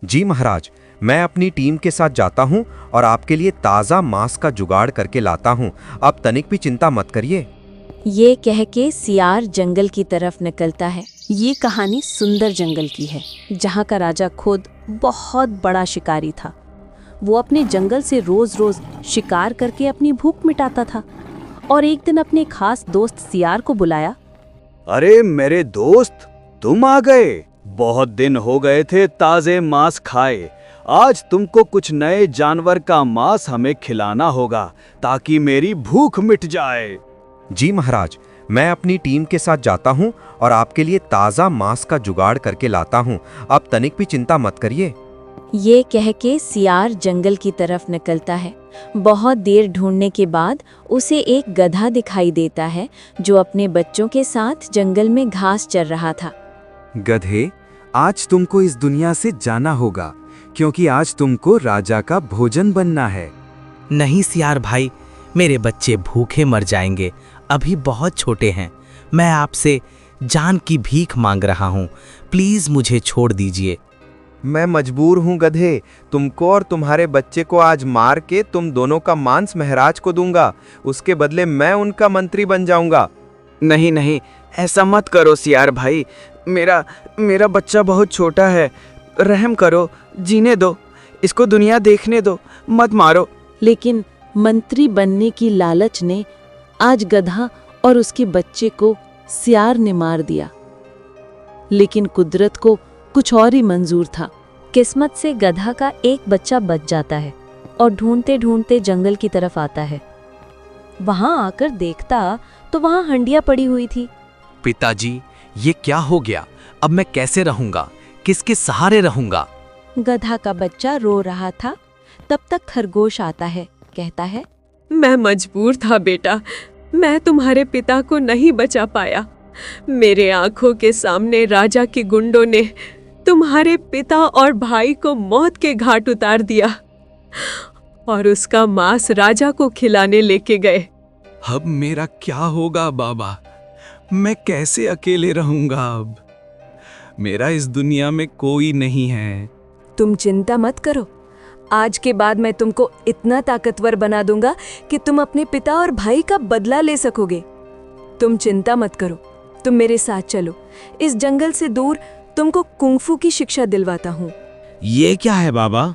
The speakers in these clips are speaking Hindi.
जी महाराज, मैं अपनी टीम के साथ जाता हूँ और आपके लिए ताज़ा मांस का जुगाड़ करके लाता हूँ। आप तनिक भी चिंता मत करिए। ये कह के सियार जंगल की तरफ निकलता है। ये कहानी सुंदर जंगल की है, जहाँ का राजा खुद बहुत बड़ा शिकारी था। वो अपने जंगल से रोज रोज शिकार करके अपनी भूख मिटाता था और एक दिन अपने खास दोस्त सियार को बुलाया। अरे मेरे दोस्त, तुम आ गए। बहुत दिन हो गए थे ताजे मांस खाए। आज तुमको कुछ नए जानवर का मांस हमें खिलाना होगा ताकि मेरी भूख मिट जाए। जी महाराज, मैं अपनी टीम के साथ जाता हूँ और आपके लिए ताज़ा मांस का जुगाड़ करके लाता हूँ। आप तनिक भी चिंता मत करिए। ये कह के सियार जंगल की तरफ निकलता है। बहुत देर ढूंढने के बाद उसे एक गधा दिखाई देता है जो अपने बच्चों के साथ जंगल में घास चर रहा था। गधे, आज तुमको इस दुनिया से जाना होगा, क्योंकि आज तुमको राजा का भोजन बनना है। नहीं सियार भाई, मेरे बच्चे भूखे मर जाएंगे। अभी बहुत छोटे हैं। मैं आपसे जान की भीख मांग रहा हूँ। प्लीज मुझे छोड़ दीजिए। मैं मजबूर हूँ गधे। तुमको और तुम्हारे बच्चे को आज मार के तुम दोनों का मांस महाराज को दूंगा। उसके बदले मैं उनका मंत्री बन जाऊंगा। नहीं नहीं, ऐसा मत करो सियार भाई। मेरा बच्चा बहुत छोटा है। रहम करो, जीने दो, इसको दुनिया देखने दो, मत मारो। लेकिन मंत्री बनने की लालच ने आज गधा और उसके बच्चे को सियार ने मार दिया। लेकिन कुदरत को कुछ और ही मंजूर था। किस्मत से गधा का एक बच्चा बच जाता है और ढूंढते ढूंढते जंगल की तरफ आता है। वहां आकर देखता तो वहां हंडिया पड़ी हुई थी। पिताजी, ये क्या हो गया? अब मैं कैसे रहूंगा? किसके सहारे रहूंगा? गधा का बच्चा रो रहा था। तब तक खरगोश आता है, कहता है, मैं मजबूर था बेटा। मैं तुम्हारे पिता को नहीं बचा पाया। मेरे आंखों के सामने राजा के गुंडों ने तुम्हारे पिता और भाई को मौत के घाट उतार दिया और उसका मांस राजा को खिलाने लेके गए। अब मेरा क्या होगा बाबा? मैं कैसे अकेले रहूंगा अब? मेरा इस दुनिया में कोई नहीं है। तुम चिंता मत करो। आज के बाद मैं तुमको इतना ताकतवर बना दूंगा कि तुम अपने पिता और भाई का बदला ले सकोगे। तुम चिंता मत करो, तुम मेरे साथ चलो। इस जंगल से दूर तुमको कुंफू की शिक्षा दिलवाता हूँ। ये क्या है बाबा?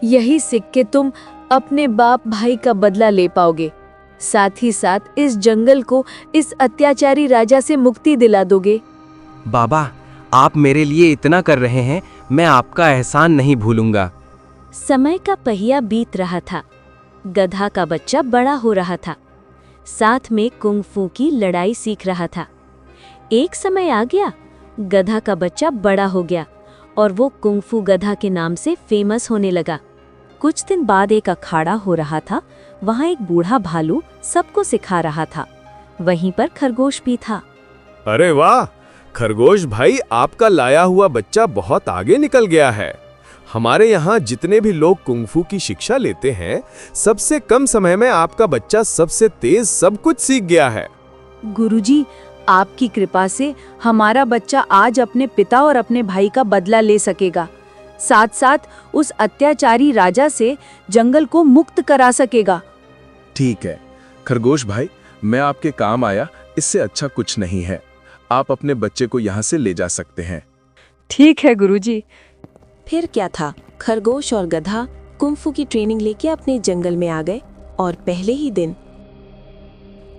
यही सीख के तुम अपने बाप भाई का बदला ले पाओगे। साथ ही साथ इस जंगल को इस अत्याचारी राजा से मुक्ति दिला दोगे। बाबा, आप मेरे लिए इतना कर रहे हैं, मैं आपका एहसान नहीं भूलूंगा। समय का पहिया बीत रहा था। गधा का बच्चा बड़ा हो रहा था। साथ में कुंफू की लड़ाई सीख रहा था। एक समय आ गया, गधा का बच्चा बड़ा हो गया और वो कुंफू गधा के नाम से फेमस होने लगा। कुछ दिन बाद एक अखाड़ा हो रहा था। वहाँ एक बूढ़ा भालू सबको सिखा रहा था। वहीं पर खरगोश भी था। अरे वाह खरगोश भाई, आपका लाया हुआ बच्चा बहुत आगे निकल गया है। हमारे यहाँ जितने भी लोग कुंफू की शिक्षा लेते हैं, सबसे कम समय में आपका बच्चा सबसे तेज सब कुछ सीख गया है। गुरुजी, आपकी कृपा से हमारा बच्चा आज अपने पिता और अपने भाई का बदला ले सकेगा। साथ साथ उस अत्याचारी राजा से जंगल को मुक्त करा सकेगा। ठीक है खरगोश भाई, मैं आपके काम आया, इससे अच्छा कुछ नहीं है। आप अपने बच्चे को यहाँ से ले जा सकते हैं। ठीक है गुरुजी। फिर क्या था, खरगोश और गधा कुंफू की ट्रेनिंग लेके अपने जंगल में आ गए और पहले ही दिन।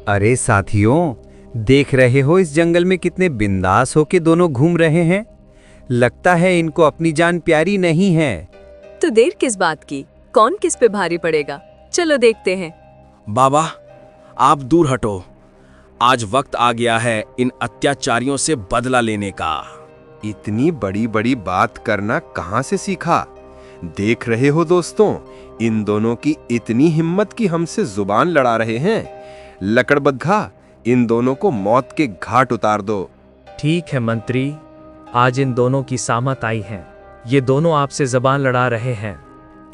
अरे साथियों, देख रहे हो इस जंगल में कितने बिंदास होके दोनों घूम रहे हैं। लगता है इनको अपनी जान प्यारी नहीं है। तो देर किस बात की? कौन किस पे भारी पड़ेगा? चलो देखते हैं। बाबा, आप दूर हटो। आज वक्त आ गया है इन अत्याचारियों से बदला लेने का। इतनी बड़ी बड़ी बात करना कहाँ से सीखा? देख रहे हो दोस्तों, इन दोनों की इतनी हिम्मत कि हमसे जुबान लड़ा रहे हैं। लकड़बग्घा, इन दोनों को मौत के घाट उतार दो। ठीक है मंत्री, आज इन दोनों की सामत आई है। ये दोनों आपसे जबान लड़ा रहे हैं।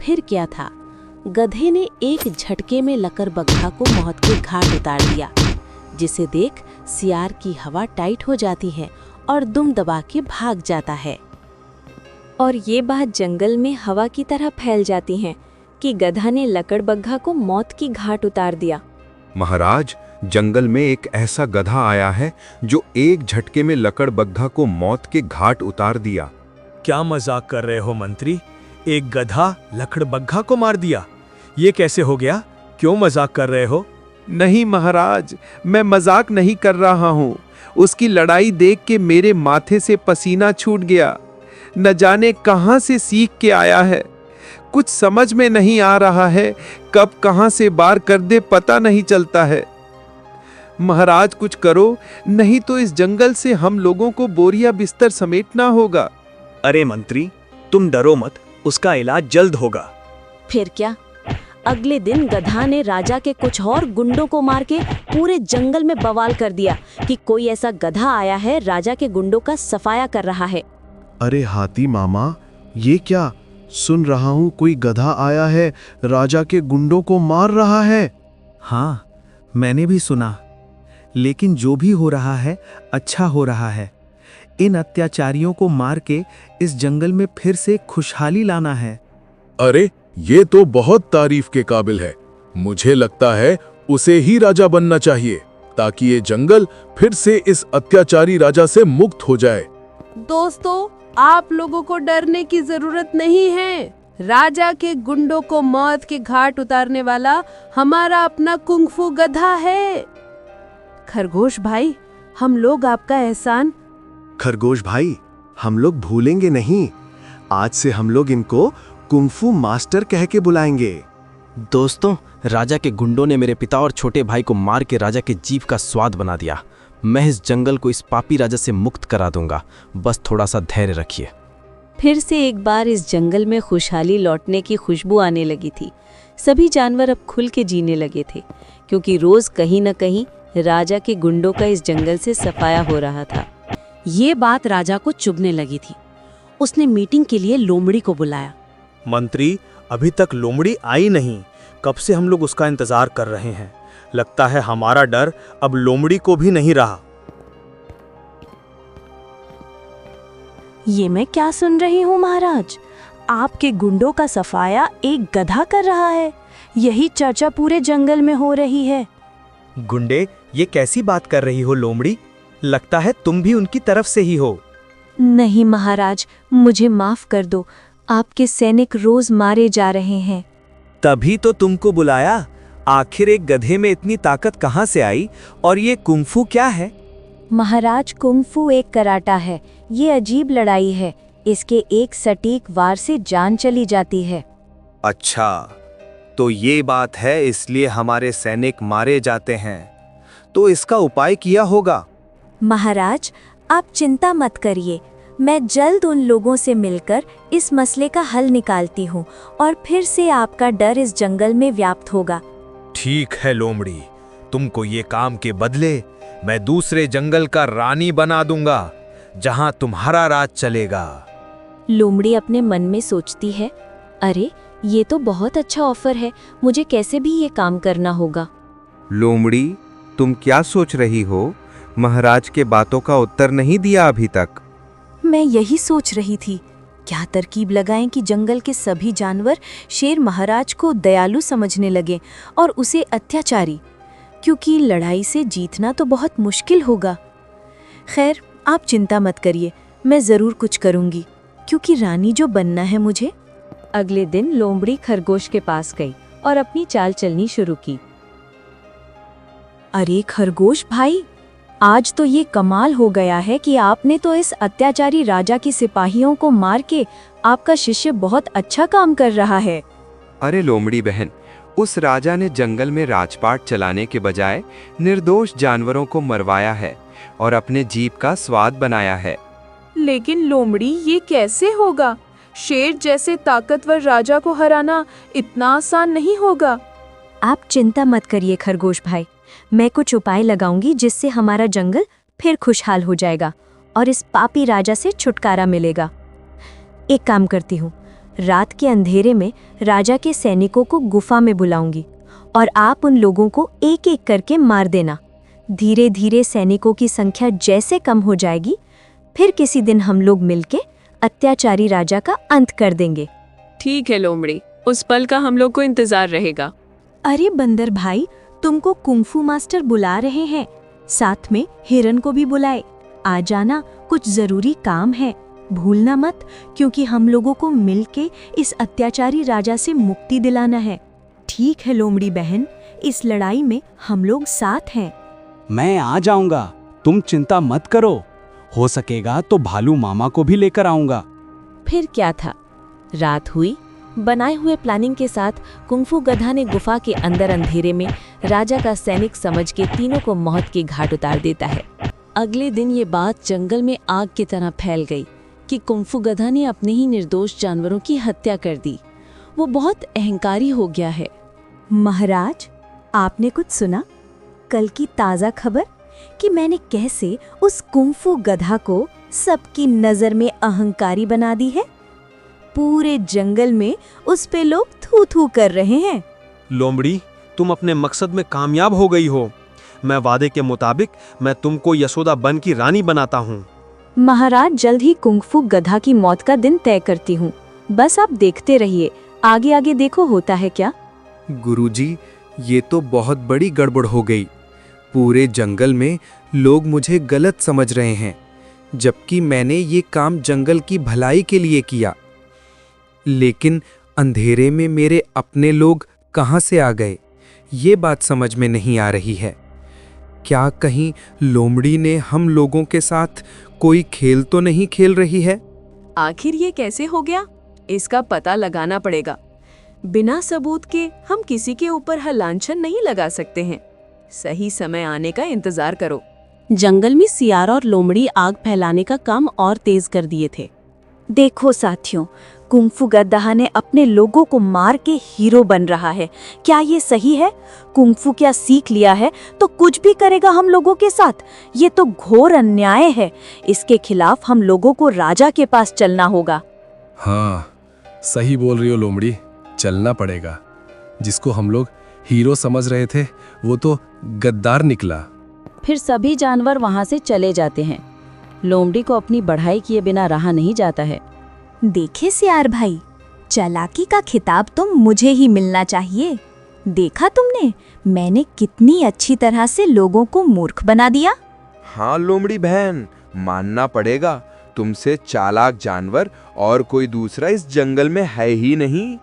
फिर क्या था, गधे ने एक झटके में लकड़बग्घा को मौत के घाट उतार दिया, जिसे देख सियार की हवा टाइट हो जाती है और दुम दबा के भाग जाता है। और ये बात जंगल में हवा की तरह फैल जाती है कि गधा ने लकड़बग्घा को मौत की घाट उतार दिया। महाराज, जंगल में एक ऐसा गधा आया है जो एक झटके में लकड़बग्घा को मौत के घाट उतार दिया। क्या मजाक कर रहे हो मंत्री? एक गधा लकड़बग्घा को मार दिया? ये कैसे हो गया? क्यों मजाक कर रहे हो? नहीं महाराज, मैं मजाक नहीं कर रहा हूँ। उसकी लड़ाई देख के मेरे माथे से पसीना छूट गया। न जाने कहां से सीख के आया है। कुछ समझ में नहीं आ रहा है, कब कहां से वार कर दे पता नहीं चलता है। महाराज कुछ करो, नहीं तो इस जंगल से हम लोगों को बोरिया बिस्तर समेटना होगा। अरे मंत्री, तुम डरो मत, उसका इलाज जल्द होगा। फिर क्या, अगले दिन गधा ने राजा के कुछ और गुंडों को मार के पूरे जंगल में बवाल कर दिया कि कोई ऐसा गधा आया है राजा के गुंडों का सफाया कर रहा है। अरे हाथी मामा, ये क्या सुन रहा हूँ? कोई गधा आया है, राजा के गुंडों को मार रहा है। हाँ, मैंने भी सुना, लेकिन जो भी हो रहा है अच्छा हो रहा है। इन अत्याचारियों को मार के इस जंगल में फिर से खुशहाली लाना है। अरे ये तो बहुत तारीफ के काबिल है। मुझे लगता है उसे ही राजा बनना चाहिए, ताकि ये जंगल फिर से इस अत्याचारी राजा से मुक्त हो जाए। दोस्तों, आप लोगों को डरने की जरूरत नहीं है। राजा के गुंडों को मौत के घाट उतारने वाला हमारा अपना कुंग-फू गधा है। खरगोश भाई, हम लोग आपका एहसान। खरगोश भाई, हम लोग भूलेंगे नहीं। आज से हम लोग इनको कुंग-फू मास्टर कह के बुलाएंगे। दोस्तों, राजा के गुंडों ने मेरे पिता और छोटे भाई को मार के राजा के जीभ का स्वाद बना दिया। मैं इस जंगल को इस पापी राजा से मुक्त करा दूंगा, बस थोड़ा सा धैर्य रखिए। फिर से एक बार इस जंगल में खुशहाली लौटने की खुशबू आने लगी थी। सभी जानवर अब खुल के जीने लगे थे, क्योंकि रोज कहीं न कहीं राजा के गुंडों का इस जंगल से सफाया हो रहा था। ये बात राजा को चुभने लगी थी। उसने मीटिंग के लिए लोमड़ी को बुलाया। मंत्री, अभी तक लोमड़ी आई नहीं। कब से हम लोग उसका इंतजार कर रहे हैं। लगता है हमारा डर अब लोमड़ी को भी नहीं रहा। ये मैं क्या सुन रही हूँ महाराज? आपके गुंडों का सफाया एक गधा कर रहा है। यही चर्चा पूरे जंगल में हो रही है। गुंडे, ये कैसी बात कर रही हो लोमड़ी? लगता है तुम भी उनकी तरफ से ही हो। नहीं महाराज, मुझे माफ कर दो। आपके सैनिक रोज मारे जा रहे हैं। तभी तो तुमको बुलाया। आखिर एक गधे में इतनी ताकत कहाँ से आई? और ये कुंग-फू क्या है? महाराज, कुंग-फू एक कराटा है। ये अजीब लड़ाई है। इसके एक सटीक वार से जान चली जाती है। अच्छा, तो ये बात है, इसलिए हमारे सैनिक मारे जाते हैं। तो इसका उपाय किया होगा। महाराज, आप चिंता मत करिए। मैं जल्द उन लोगों से मिलकर इस मसले का हल निकालती हूँ और फिर से आपका डर इस जंगल में व्याप्त होगा। ठीक है लोमड़ी, तुमको ये काम के बदले मैं दूसरे जंगल का रानी बना दूंगा, जहां तुम्हारा राज चलेगा। लोमड़ी अपने मन में सोचती है, अरे ये तो बहुत अच्छा ऑफर है, मुझे कैसे भी ये काम करना होगा। लोमड़ी, तुम क्या सोच रही हो? महाराज के बातों का उत्तर नहीं दिया अभी तक। मैं यही सोच रही थी, क्या तरकीब लगाएं कि जंगल के सभी जानवर शेर महाराज को दयालु समझने लगे और उसे अत्याचारी, क्योंकि लड़ाई से जीतना तो बहुत मुश्किल होगा। खैर, आप चिंता मत करिए, मैं जरूर कुछ करूंगी, क्योंकि रानी जो बनना है मुझे। अगले दिन लोमड़ी खरगोश के पास गई और अपनी चाल चलनी शुरू की। अरे खरगोश भाई, आज तो ये कमाल हो गया है कि आपने तो इस अत्याचारी राजा के सिपाहियों को मार के आपका शिष्य बहुत अच्छा काम कर रहा है। अरे लोमड़ी बहन, उस राजा ने जंगल में राजपाट चलाने के बजाय निर्दोष जानवरों को मरवाया है और अपने जीभ का स्वाद बनाया है। लेकिन लोमड़ी, ये कैसे होगा? शेर जैसे ताकतवर राजा को हराना इतना आसान नहीं होगा। आप चिंता मत करिए खरगोश भाई, मैं कुछ उपाय लगाऊंगी जिससे हमारा जंगल फिर खुशहाल हो जाएगा और इस पापी राजा से छुटकारा मिलेगा। एक काम करती हूँ, रात के अंधेरे में राजा के सैनिकों को गुफा में बुलाऊंगी और आप उन लोगों को एक एक करके मार देना। धीरे धीरे सैनिकों की संख्या जैसे कम हो जाएगी, फिर किसी दिन हम लोग मिलके अत्याचारी राजा का अंत कर देंगे। ठीक है लोमड़ी, उस पल का हम लोग को इंतजार रहेगा। अरे बंदर भाई, तुमको कुंफू मास्टर बुला रहे हैं, साथ में हिरन को भी बुलाए। आ जाना, कुछ जरूरी काम है, भूलना मत, क्योंकि हम लोगों को मिलके इस अत्याचारी राजा से मुक्ति दिलाना है। ठीक है लोमड़ी बहन, इस लड़ाई में हम लोग साथ हैं। मैं आ जाऊंगा, तुम चिंता मत करो। हो सकेगा तो भालू मामा को भी लेकर आऊंगा। फिर क्या था, रात हुई। बनाए हुए प्लानिंग के साथ कुंफू गधा ने गुफा के अंदर अंधेरे में राजा का सैनिक समझ के तीनों को मौत की घाट उतार देता है। अगले दिन ये बात जंगल में आग की तरह फैल गई कि कुंफू गधा ने अपने ही निर्दोष जानवरों की हत्या कर दी। वो बहुत अहंकारी हो गया है। महाराज, आपने कुछ सुना? कल की ताज़ा खबर कि मैंने कैसे उस कुंफू गधा को सबकी नज़र में अहंकारी बना दी है। पूरे जंगल में उस पे लोग थू थू कर रहे हैं। लोमड़ी, तुम अपने मकसद में कामयाब हो गई हो। मैं वादे के मुताबिक मैं तुमको यशोदा बन की रानी बनाता हूँ। महाराज, जल्द ही कुंफू गधा की मौत का दिन तय करती हूँ। बस आप देखते रहिए, आगे आगे देखो होता है क्या। गुरुजी, ये तो बहुत बड़ी गड़बड़ हो गई। पूरे जंगल में लोग मुझे गलत समझ रहे हैं, जबकि मैंने ये काम जंगल की भलाई के लिए किया। लेकिन अंधेरे में मेरे अपने लोग कहाँ से आ गए, ये बात समझ में नहीं आ रही है। क्या कहीं लोमड़ी ने हम लोगों के साथ कोई खेल तो नहीं खेल रही है? आखिर ये कैसे हो गया, इसका पता लगाना पड़ेगा। बिना सबूत के हम किसी के ऊपर लांछन नहीं लगा सकते हैं। सही समय आने का इंतजार करो। जंगल में सियार और लोमड़ी आग फैलाने का काम और तेज कर दिए थे। देखो साथियों, कुंफू गधा ने अपने लोगों को मार के हीरो बन रहा है। क्या ये सही है? कुंफू क्या सीख लिया है तो कुछ भी करेगा हम लोगों के साथ? ये तो घोर अन्याय है। इसके खिलाफ हम लोगों को राजा के पास चलना होगा। हाँ, सही बोल रही हो लोमड़ी, चलना पड़ेगा। जिसको हम लोग हीरो समझ रहे थे वो तो गद्दार निकला। फिर सभी जानवर वहां से चले जाते हैं। लोमड़ी को अपनी बढ़ाई किए बिना रहा नहीं जाता है। देखे सियार भाई, चालाकी का खिताब तो मुझे ही मिलना चाहिए। देखा तुमने, मैंने कितनी अच्छी तरह से लोगों को मूर्ख बना दिया। हाँ लोमड़ी बहन, मानना पड़ेगा, तुमसे चालाक जानवर और कोई दूसरा इस जंगल में है ही नहीं।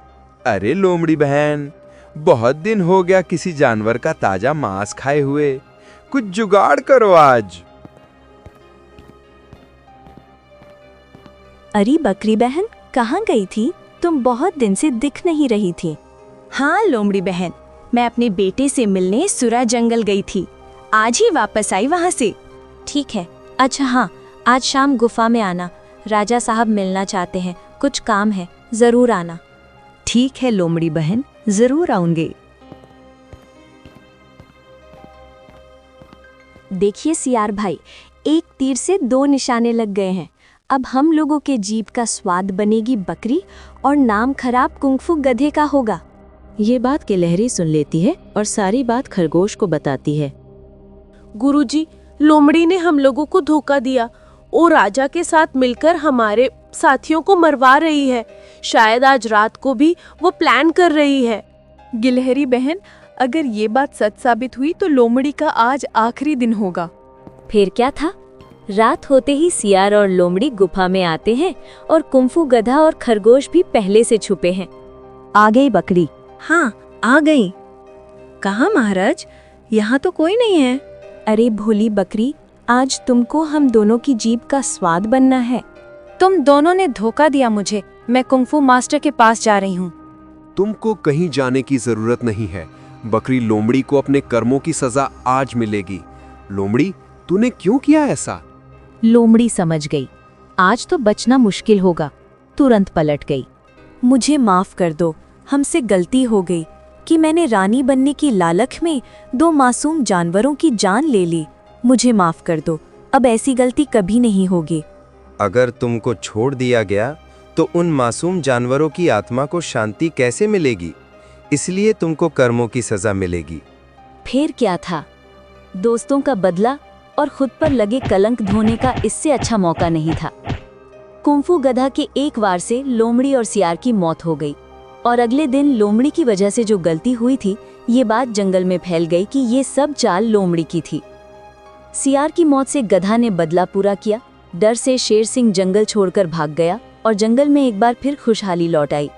अरे लोमड़ी बहन, बहुत दिन हो गया किसी जानवर का ताजा मांस खाए हुए। कुछ जुगाड़ करो आज। अरे बकरी बहन, कहाँ गई थी? तुम बहुत दिन से दिख नहीं रही थी। हाँ लोमड़ी बहन, मैं अपने बेटे से मिलने सुरा जंगल गई थी। आज ही वापस आई वहाँ से। ठीक है। अच्छा हाँ, आज शाम गुफा में आना। राजा साहब मिलना चाहते हैं, कुछ काम है, जरूर आना। ठीक है लोमड़ी बहन, जरूर आऊंगे। देखिए सियार भाई, एक तीर से 2 निशाने लग गए हैं। अब हम लोगों के जीभ का स्वाद बनेगी बकरी और नाम खराब कुंफू गधे का होगा। ये बात गिलहरी सुन लेती है और सारी बात खरगोश को बताती है। गुरुजी, लोमड़ी ने हम लोगों को धोखा दिया। वो राजा के साथ मिलकर हमारे साथियों को मरवा रही है। शायद आज रात को भी वो प्लान कर रही है। गिलहरी बहन, अगर ये बात सच साबित हुई तो लोमड़ी का आज आखिरी दिन होगा। फिर क्या था, रात होते ही सियार और लोमड़ी गुफा में आते हैं और कुंफू गधा और खरगोश भी पहले से छुपे हैं। आ गई बकरी। हाँ, आ गई। कहाँ महाराज? यहाँ तो कोई नहीं है। अरे भोली बकरी, आज तुमको हम दोनों की जीभ का स्वाद बनना है। तुम दोनों ने धोखा दिया मुझे। मैं कुंफू मास्टर के पास जा रही हूँ। तुमको कहीं जाने की जरूरत नहीं है। बकरी लोमड़ी को अपने कर्मों की सजा आज मिलेगी। लोमड़ी, तूने क्यों किया ऐसा? लोमड़ी समझ गई, आज तो बचना मुश्किल होगा। तुरंत पलट गई। मुझे माफ कर दो, हमसे गलती हो गई कि मैंने रानी बनने की लालच में 2 मासूम जानवरों की जान ले ली। मुझे माफ कर दो, अब ऐसी गलती कभी नहीं होगी। अगर तुमको छोड़ दिया गया तो उन मासूम जानवरों की आत्मा को शांति कैसे मिलेगी? इसलिए तुमको कर्मों की सजा मिलेगी। फिर क्या था, दोस्तों का बदला और खुद पर लगे कलंक धोने का इससे अच्छा मौका नहीं था। कुंफू गधा के एक वार से लोमड़ी और सियार की मौत हो गई और अगले दिन लोमड़ी की वजह से जो गलती हुई थी ये बात जंगल में फैल गई कि ये सब चाल लोमड़ी की थी। सियार की मौत से गधा ने बदला पूरा किया। डर से शेर सिंह जंगल छोड़कर भाग गया और जंगल में एक बार फिर खुशहाली लौट आई।